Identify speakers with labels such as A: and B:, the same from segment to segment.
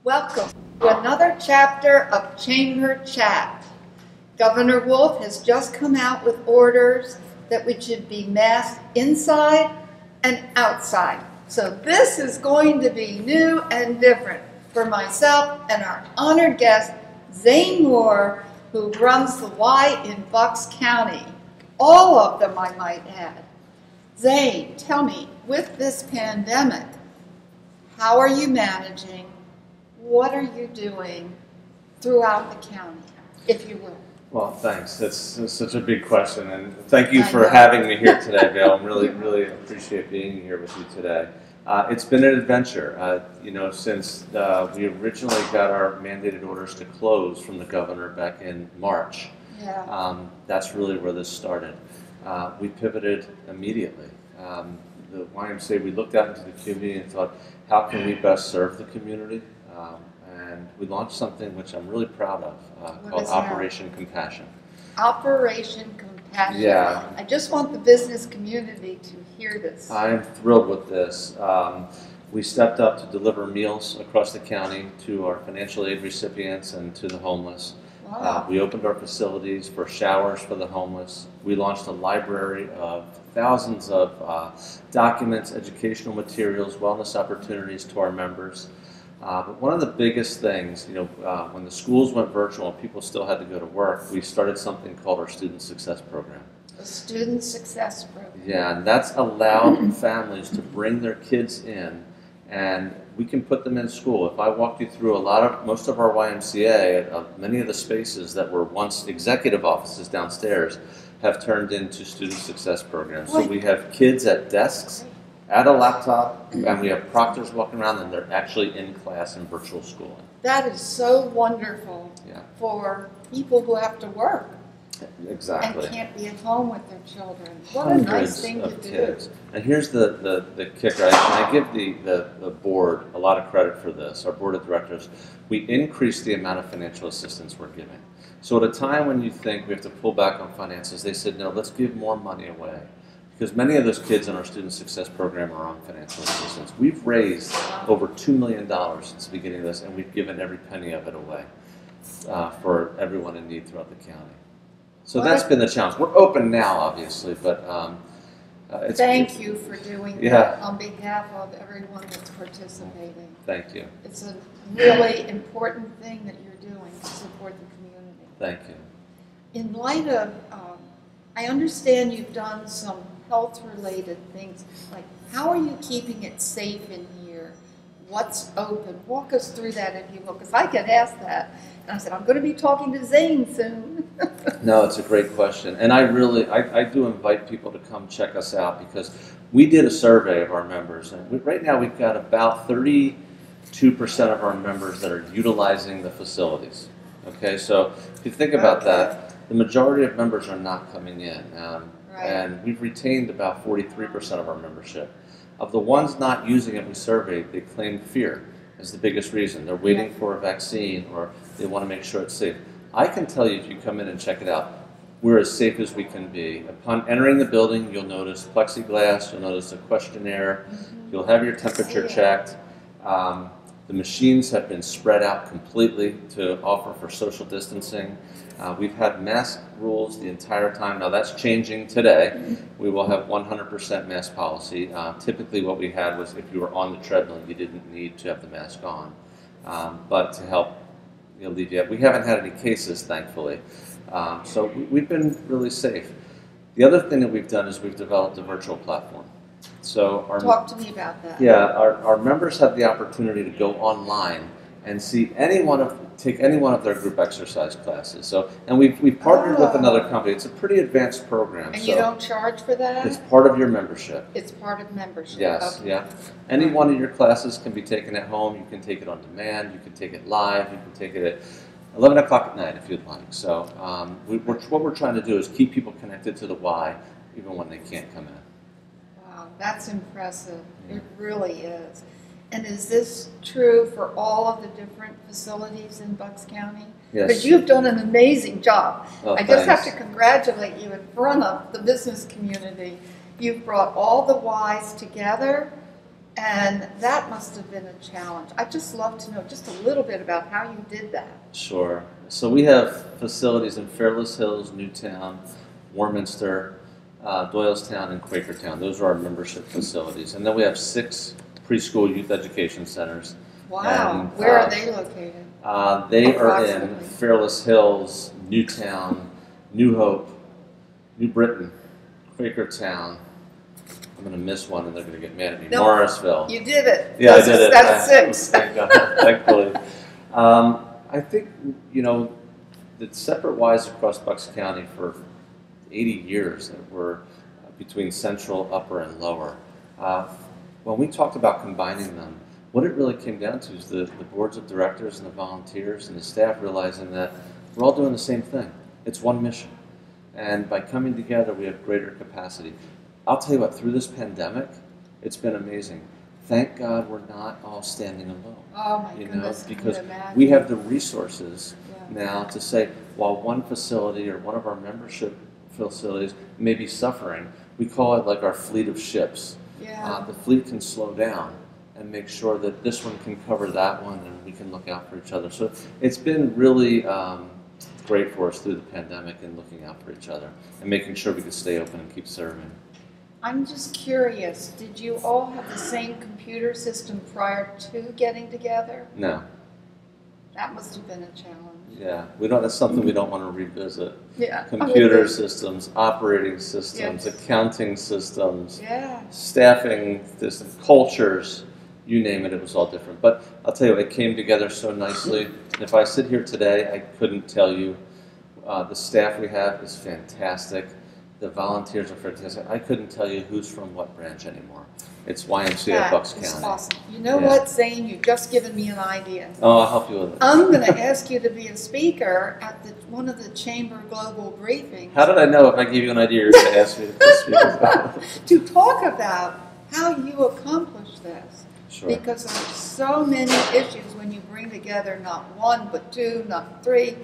A: Welcome to another chapter of Chamber Chat. Governor Wolf has just come out with orders that we should be masked inside and outside. So this is going to be new and different for myself and our honored guest, Zane Moore, who runs the Y in Bucks County. All of them, I might add. Zane, tell me, with this pandemic, how are you managing? What are you doing throughout the county, if you will?
B: Well, thanks. That's such a big question, and thank you for having me here today, Vail. I really appreciate being here with you today. It's been an adventure, since we originally got our mandated orders to close from the governor back in March.
A: Yeah.
B: That's really where this started. We pivoted immediately. The YMCA, we looked out into the community and thought, how can we best serve the community? And we launched something which I'm really proud of called Operation Compassion. Operation Compassion. Yeah.
A: I just want the business community to hear this.
B: I'm thrilled with this. We stepped up to deliver meals across the county to our financial aid recipients and to the homeless.
A: Wow.
B: We opened our facilities for showers for the homeless. We launched a library of thousands of documents, educational materials, wellness opportunities to our members. But one of the biggest things, when the schools went virtual and people still had to go to work, we started something called our Student Success Program.
A: A Student Success Program.
B: Yeah, and that's allowed families to bring their kids in, and we can put them in school. If I walk you through most of our YMCA, many of the spaces that were once executive offices downstairs have turned into Student Success Programs. So we have kids at desks, at a laptop, and we have proctors walking around, and they're actually in class in virtual schooling.
A: That is so wonderful for people who have to work.
B: Exactly.
A: And can't be at home with their children. What a nice thing to do.
B: Kids. And here's the kicker, and I give the board a lot of credit for this, our board of directors. We increased the amount of financial assistance we're giving. So at a time when you think we have to pull back on finances, they said, no, let's give more money away. Because many of those kids in our Student Success Program are on financial assistance. We've raised over $2 million since the beginning of this, and we've given every penny of it away for everyone in need throughout the county. So that's been the challenge. We're open now, obviously, but
A: thank you for doing that on behalf of everyone that's participating.
B: Thank you.
A: It's a really important thing that you're doing to support the community.
B: Thank you.
A: In light of, I understand you've done some health-related things, like how are you keeping it safe in here? What's open? Walk us through that, if you will, because I get asked that. And I said, I'm going to be talking to Zane soon.
B: No, it's a great question. And I do invite people to come check us out, because we did a survey of our members. And right now we've got about 32% of our members that are utilizing the facilities. Okay, so if you think about that, the majority of members are not coming in. And we've retained about 43% of our membership. Of the ones not using it we surveyed, they claimed fear as the biggest reason. They're waiting for a vaccine, or they want to make sure it's safe. I can tell you, if you come in and check it out, we're as safe as we can be. Upon entering the building, you'll notice plexiglass, you'll notice a questionnaire, you'll have your temperature checked. The machines have been spread out completely to offer for social distancing. We've had mask rules the entire time. Now that's changing today. We will have 100% mask policy. Typically what we had was if you were on the treadmill, you didn't need to have the mask on. But to help alleviate, we haven't had any cases, thankfully. So we've been really safe. The other thing that we've done is we've developed a virtual platform. So
A: talk to me about that.
B: Yeah, our members have the opportunity to go online and see take any one of their group exercise classes. So, and we've partnered with another company. It's a pretty advanced program.
A: And you don't charge for that?
B: It's part of your membership.
A: It's part of membership.
B: Yes,
A: okay.
B: Yeah. Any one of your classes can be taken at home. You can take it on demand. You can take it live. You can take it at 11 o'clock at night if you'd like. So what we're trying to do is keep people connected to the Y even when they can't come in.
A: Wow, that's impressive. It really is. And is this true for all of the different facilities in Bucks County?
B: Yes.
A: But you've done an amazing job.
B: Oh,
A: I just have
B: thanks.
A: to congratulate you in front of the business community. You've brought all the Ys together And that must have been a challenge. I'd just love to know just a little bit about how you did that.
B: Sure. So we have facilities in Fairless Hills, Newtown, Warminster, Doylestown, and Quakertown. Those are our membership facilities. And then we have 6 preschool youth education centers.
A: Wow.
B: And,
A: where are they located?
B: They are in Fairless Hills, Newtown, New Hope, New Britain, Quakertown. I'm going to miss one and they're going to get mad at me.
A: No,
B: Morrisville.
A: You did it.
B: Yeah, I did it.
A: That's 6.
B: Thank God, thankfully. I think, you know, that separate Ys across Bucks County for 80 years that were between Central, Upper, and Lower. When we talked about combining them, what it really came down to is the boards of directors and the volunteers and the staff realizing that we're all doing the same thing. It's one mission. And by coming together, we have greater capacity. I'll tell you what, through this pandemic, it's been amazing. Thank God we're not all standing alone.
A: Oh my goodness,
B: because we have the resources now to say, while one facility or one of our membership facilities may be suffering, we call it like our fleet of ships.
A: Yeah.
B: The fleet can slow down and make sure that this one can cover that one and we can look out for each other. So it's been really great for us through the pandemic and looking out for each other and making sure we can stay open and keep serving.
A: I'm just curious, did you all have the same computer system prior to getting together?
B: No.
A: That must have been a challenge.
B: Yeah, that's something we don't want to revisit.
A: Yeah.
B: Computer systems, operating systems,
A: Yes.
B: accounting systems,
A: Yeah.
B: staffing systems, cultures, you name it, it was all different. But I'll tell you, it came together so nicely. If I sit here today, I couldn't tell you. The staff we have is fantastic. The volunteers are fantastic. I couldn't tell you who's from what branch anymore. It's YMCA Bucks County.
A: That's awesome. You know what, Zane? You've just given me an idea.
B: Oh, I'll help you with it.
A: I'm going to ask you to be a speaker at one of the Chamber Global briefings.
B: How did I know if I gave you an idea you're going to ask me to speak about?
A: To talk about how you accomplish this.
B: Sure.
A: Because there are so many issues when you bring together not 1, but 2, not 3.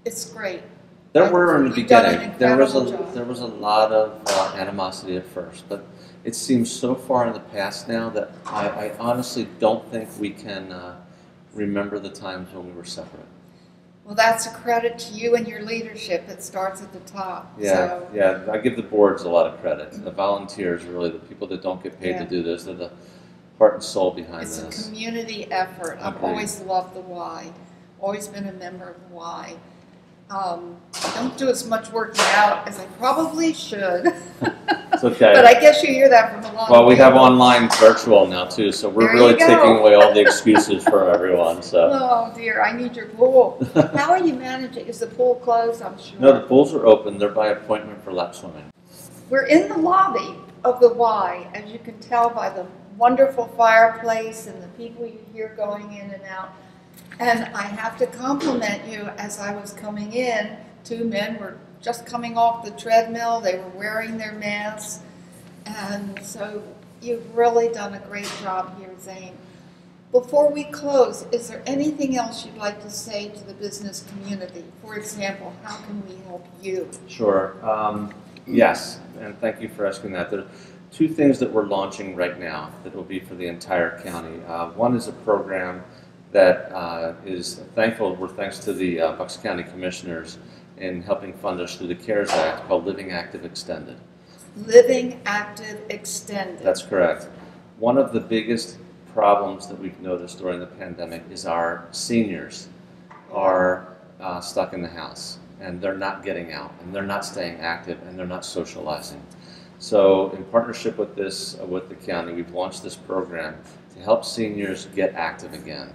A: It's great.
B: There were in the beginning. There was a
A: job.
B: lot of animosity at first, but it seems so far in the past now that I honestly don't think we can remember the times when we were separate.
A: Well, that's a credit to you and your leadership. It starts at the top.
B: Yeah,
A: So,
B: yeah. I give the boards a lot of credit. The volunteers, really, the people that don't get paid to do this, they're the heart and soul behind
A: it's
B: this.
A: a community effort. I've
B: Agreed.
A: always loved the Y. Always been a member of the Y. I don't do as much working out as I probably should.
B: It's okay.
A: But I guess you hear that from a lot
B: Well,
A: of
B: we
A: people.
B: have online virtual now too, so we're
A: There
B: really
A: you go.
B: taking away all the excuses for everyone. So
A: Oh dear, I need your pool. How are you managing? Is the pool closed? I'm sure.
B: no, the pools are open. They're by appointment for lap swimming.
A: We're in the lobby of the Y, as you can tell by the wonderful fireplace and the people you hear going in and out. And I have to compliment you, as I was coming in, 2 men were just coming off the treadmill. They were wearing their masks. And so you've really done a great job here, Zane. Before we close, is there anything else you'd like to say to the business community? For example, how can we help you?
B: Sure. Yes, and thank you for asking that. There are 2 things that we're launching right now that will be for the entire county. One is a program that is thanks to the Bucks County Commissioners in helping fund us through the CARES Act, called Living Active Extended.
A: Living Active Extended.
B: That's correct. One of the biggest problems that we've noticed during the pandemic is our seniors are stuck in the house, and they're not getting out, and they're not staying active, and they're not socializing. So in partnership with with the county, we've launched this program to help seniors get active again,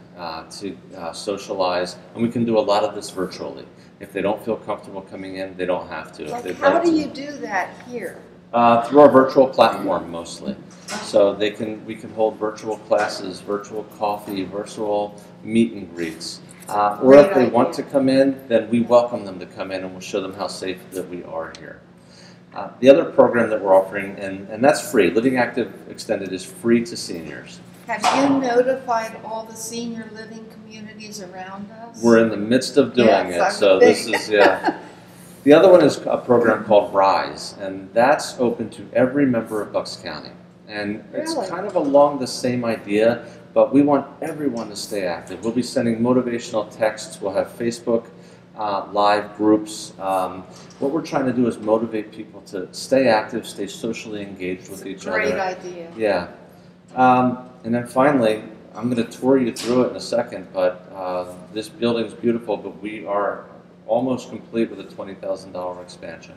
B: to socialize, and we can do a lot of this virtually. If they don't feel comfortable coming in, they don't have to.
A: How do you do that here?
B: Through our virtual platform mostly. So we can hold virtual classes, virtual coffee, virtual meet and greets. Or if they want to come in, then we welcome them to come in and we'll show them how safe that we are here. The other program that we're offering, and that's free, Living Active Extended is free to seniors.
A: Have you notified all the senior living communities around us?
B: We're in the midst of doing it, so this is, The other one is a program called RISE, and that's open to every member of Bucks County. And it's
A: Really?
B: kind of along the same idea, but we want everyone to stay active. We'll be sending motivational texts. We'll have Facebook live groups. What we're trying to do is motivate people to stay active, stay socially engaged with each other.
A: Great idea.
B: Yeah. And then finally, I'm going to tour you through it in a second, but this building's beautiful, but we are almost complete with a $20,000 expansion.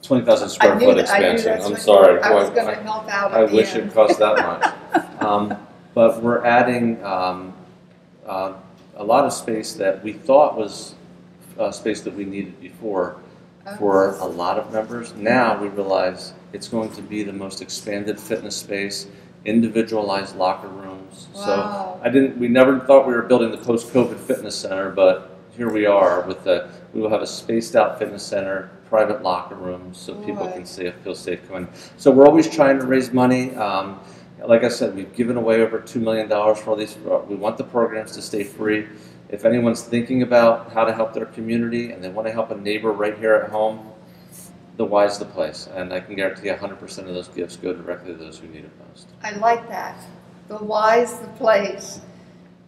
B: 20,000 square foot expansion. I'm sorry.
A: I was going to help out.
B: I wish it cost that much. But we're adding a lot of space that we thought was space that we needed before for a lot of members. Now we realize it's going to be the most expanded fitness space, individualized locker rooms.
A: Wow.
B: So we never thought we were building the post-COVID fitness center, but here we are with we will have a spaced out fitness center, private locker rooms so people can feel safe coming. So we're always trying to raise money. Like I said, we've given away over $2 million for all these. We want the programs to stay free. If anyone's thinking about how to help their community and they want to help a neighbor right here at home, the Y's the place. And I can guarantee 100% of those gifts go directly to those who need it most.
A: I like that. The Y's the place.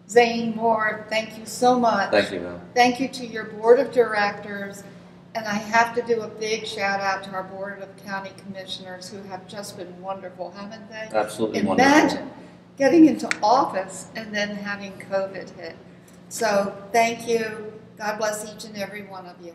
A: Zane Moore, thank you so much.
B: Thank you, Mel.
A: Thank you to your board of directors. And I have to do a big shout out to our board of county commissioners who have just been wonderful, haven't they?
B: Absolutely
A: Imagine
B: wonderful.
A: getting into office and then having COVID hit. So thank you. God bless each and every one of you.